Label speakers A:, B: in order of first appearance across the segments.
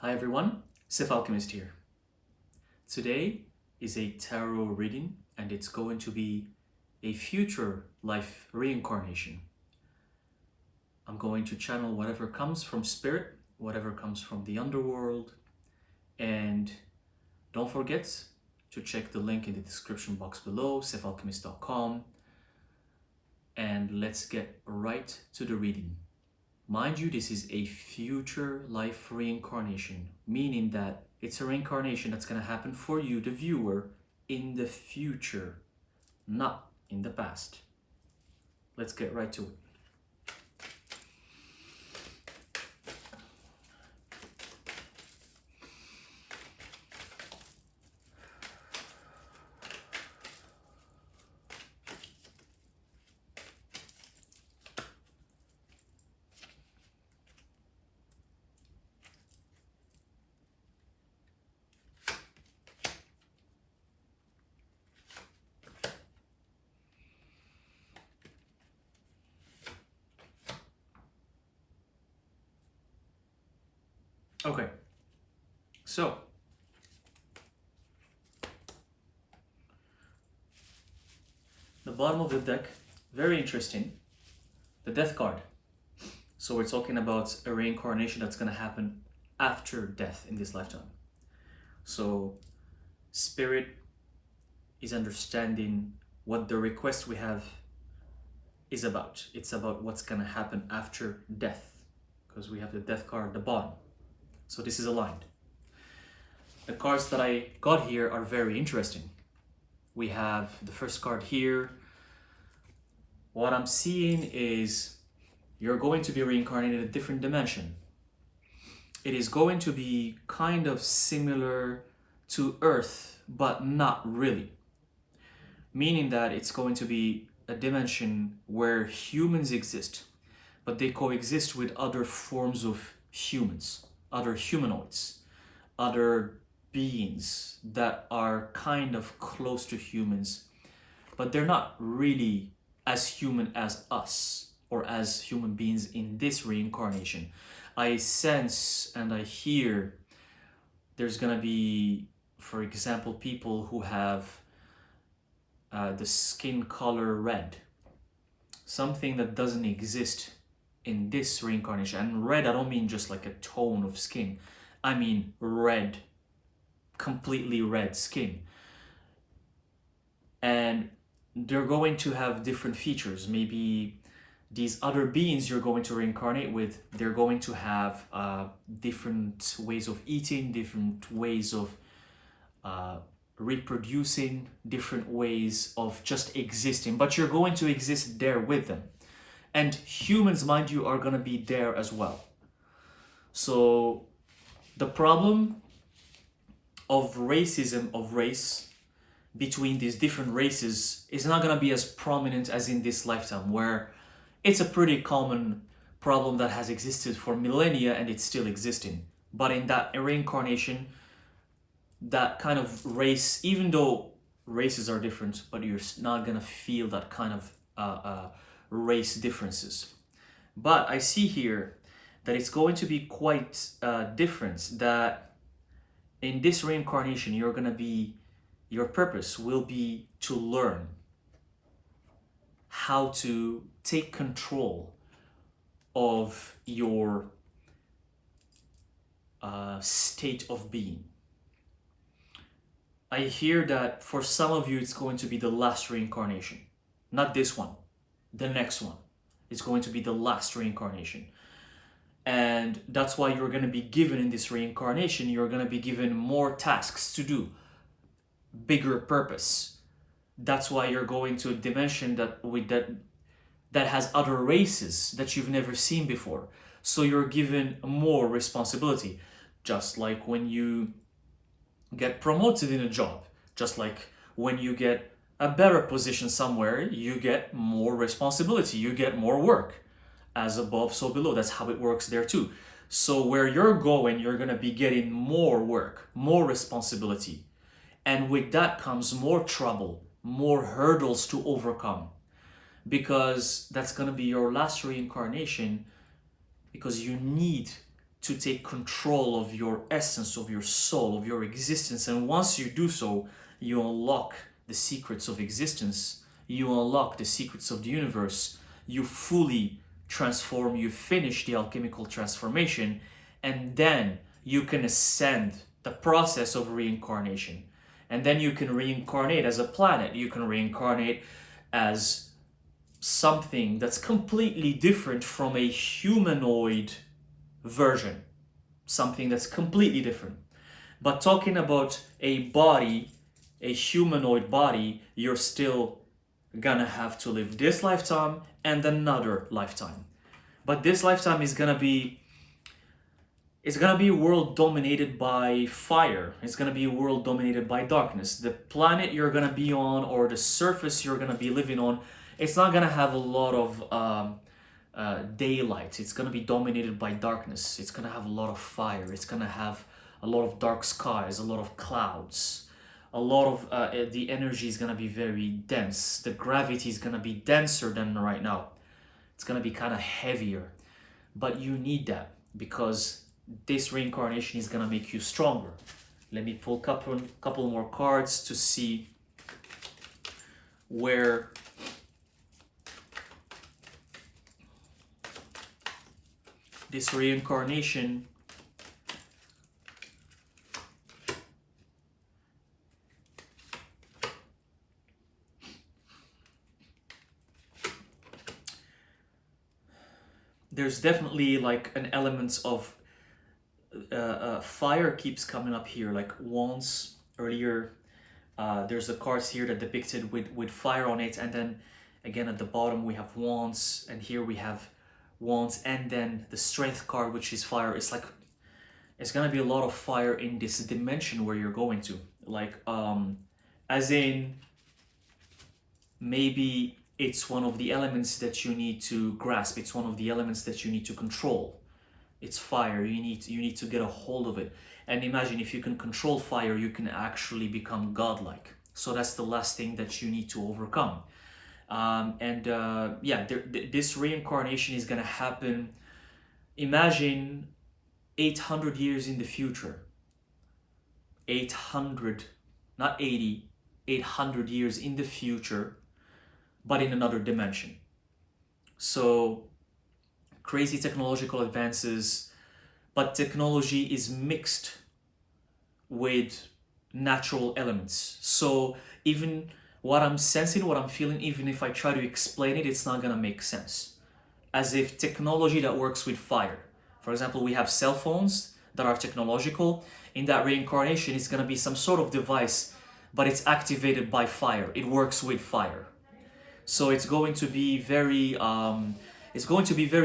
A: Hi everyone, Alchemist here. Today is a tarot reading and it's going to be a future life reincarnation. I'm going to channel whatever comes from spirit, whatever comes from the underworld, and don't forget to check the link in the description box below, sciofalchemist.com, and let's get right to the reading. Mind you, this is a future life reincarnation, meaning that it's a reincarnation that's going to happen for you, the viewer, in the future, not in the past. Let's get right to it. Okay, so the bottom of the deck, very interesting, the death card. So we're talking about a reincarnation that's going to happen after death in this lifetime. So spirit is understanding what the request we have is about. It's about what's going to happen after death, because we have the death card at the bottom. So this is aligned. The cards that I got here are very interesting. We have the first card here. What I'm seeing is you're going to be reincarnated in a different dimension. It is going to be kind of similar to Earth, but not really. Meaning that it's going to be a dimension where humans exist, but they coexist with other forms of humans, other humanoids, other beings that are kind of close to humans, but they're not really as human as us or as human beings in this reincarnation. I sense and I hear there's gonna be, for example, people who have the skin color red, something that doesn't exist in this reincarnation. And red, I don't mean just like a tone of skin, I mean red, completely red skin. And they're going to have different features. Maybe these other beings you're going to reincarnate with, they're going to have different ways of eating, different ways of reproducing, different ways of just existing, but you're going to exist there with them. And humans, mind you, are going to be there as well. So the problem of racism, of race, between these different races is not going to be as prominent as in this lifetime, where it's a pretty common problem that has existed for millennia and it's still existing. But in that reincarnation, that kind of race, even though races are different, but you're not going to feel that kind of race differences. But I see here that it's going to be quite different, that in this reincarnation you're going to be, your purpose will be to learn how to take control of your state of being. I hear that for some of you it's going to be the last reincarnation. Not this one, the next one. It's going to be the last reincarnation. And that's why you're going to be given in this reincarnation, you're going to be given more tasks to do, bigger purpose. That's why you're going to a dimension that has other races that you've never seen before. So you're given more responsibility. Just like when you get promoted in a job, just like when you get a better position somewhere, you get more responsibility, you get more work. As above, so below. That's how it works there too. So where you're going, you're going to be getting more work, more responsibility. And with that comes more trouble, more hurdles to overcome. Because that's going to be your last reincarnation, because you need to take control of your essence, of your soul, of your existence. And once you do so, you unlock the secrets of existence, you unlock the secrets of the universe, you fully transform, you finish the alchemical transformation, and then you can ascend the process of reincarnation. And then you can reincarnate as a planet, you can reincarnate as something that's completely different from a humanoid version, something that's completely different. But talking about a body, a humanoid body, you're still gonna have to live this lifetime and another lifetime. But this lifetime is gonna be, it's gonna be a world dominated by fire. It's gonna be a world dominated by darkness. The planet you're gonna be on, or the surface you're gonna be living on, it's not gonna have a lot of daylight. It's gonna be dominated by darkness. It's gonna have a lot of fire. It's gonna have a lot of dark skies, a lot of clouds. A lot of the energy is gonna be very dense. The gravity is gonna be denser than right now. It's gonna be kind of heavier. But you need that, because this reincarnation is gonna make you stronger. Let me pull a couple more cards to see where this reincarnation there's definitely like an element of fire keeps coming up here, like wands earlier. There's the cards here that depicted with fire on it, and then again at the bottom we have wands, and here we have wands, and then the strength card, which is fire. It's like it's gonna be a lot of fire in this dimension where you're going to, like as in maybe it's one of the elements that you need to grasp, it's one of the elements that you need to control. It's fire. You need to get a hold of it. And imagine, if you can control fire, you can actually become godlike. So that's the last thing that you need to overcome. This reincarnation is gonna happen. Imagine 800 years in the future. 800, not 80, 800 years in the future, but in another dimension. So crazy technological advances, but technology is mixed with natural elements. So even what I'm sensing, what I'm feeling, even if I try to explain it, it's not gonna make sense. As if technology that works with fire. For example, we have cell phones that are technological. In that reincarnation, it's gonna be some sort of device, but it's activated by fire. It works with fire. So it's going to be very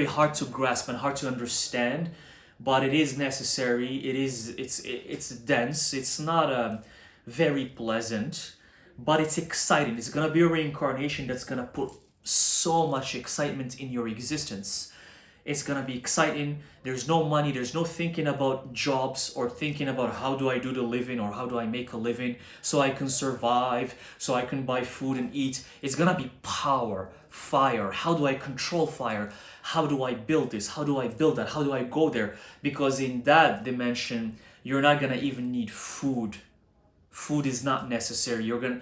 A: hard to grasp and hard to understand, but it is necessary. It's dense. It's not very pleasant, but it's exciting. It's gonna be a reincarnation that's gonna put so much excitement in your existence. It's gonna be exciting. There's no money, there's no thinking about jobs or thinking about how do I do the living or how do I make a living so I can survive, so I can buy food and eat. It's gonna be power, fire. How do I control fire? How do I build this? How do I build that? How do I go there? Because in that dimension, you're not gonna even need food. Food is not necessary. You're gonna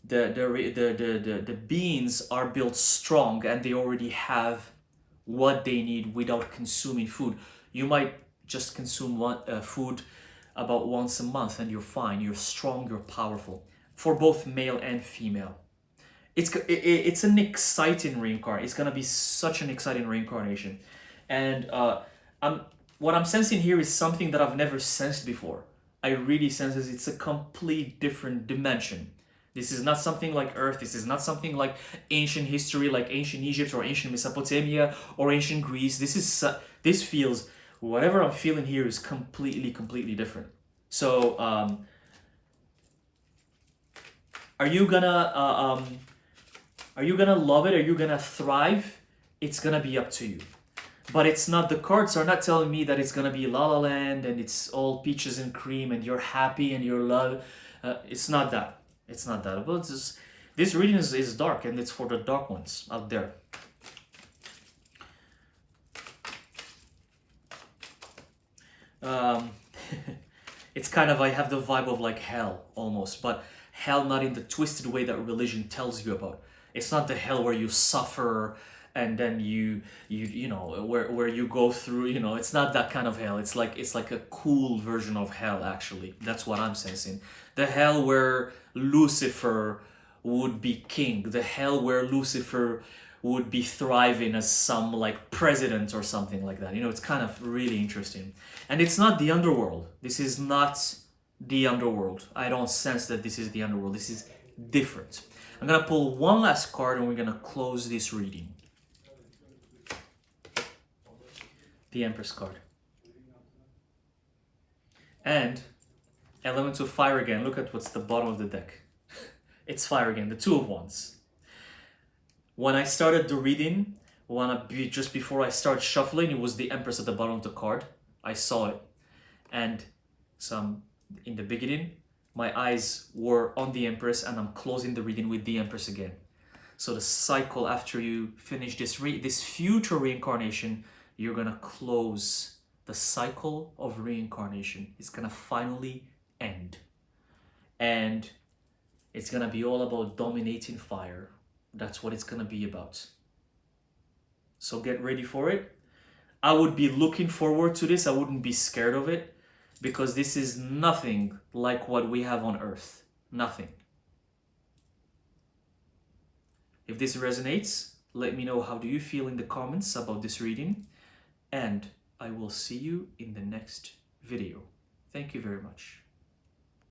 A: the beings are built strong and they already have what they need without consuming food. You might just consume food about once a month and you're fine. You're strong, you're powerful. For both male and female. It's an exciting reincarnation. It's gonna be such an exciting reincarnation. And what I'm sensing here is something that I've never sensed before. I really sense it's a complete different dimension. This is not something like Earth. This is not something like ancient history, like ancient Egypt or ancient Mesopotamia or ancient Greece. This feels, whatever I'm feeling here is completely different. So, are you gonna love it? Are you gonna thrive? It's gonna be up to you. But it's not, the cards are not telling me that it's gonna be La La Land and it's all peaches and cream and you're happy and you're love. It's not that. It's not that. But this reading is dark, and it's for the dark ones out there. Um, it's kind of, I have the vibe of like hell almost, but hell not in the twisted way that religion tells you about. It's not the hell where you suffer and then you know where you go through, you know, it's not that kind of hell. It's like a cool version of hell actually. That's what I'm sensing. The hell where Lucifer would be king, the hell where Lucifer would be thriving as some like president or something like that. You know, it's kind of really interesting. And it's not the underworld. This is not the underworld. I don't sense that this is the underworld. This is different. I'm gonna pull one last card and we're gonna close this reading. The Empress card. And Elements of Fire again. Look at what's the bottom of the deck. It's fire again, the Two of Wands. When I started the reading, just before I start shuffling, it was the Empress at the bottom of the card. I saw it. And in the beginning, my eyes were on the Empress and I'm closing the reading with the Empress again. So the cycle after you finish this future reincarnation, you're gonna close the cycle of reincarnation. It's gonna finally end. And it's gonna be all about dominating fire. That's what it's gonna be about. So get ready for it. I would be looking forward to this. I wouldn't be scared of it because this is nothing like what we have on Earth. Nothing. If this resonates, let me know how do you feel in the comments about this reading, and I will see you in the next video. Thank you very much.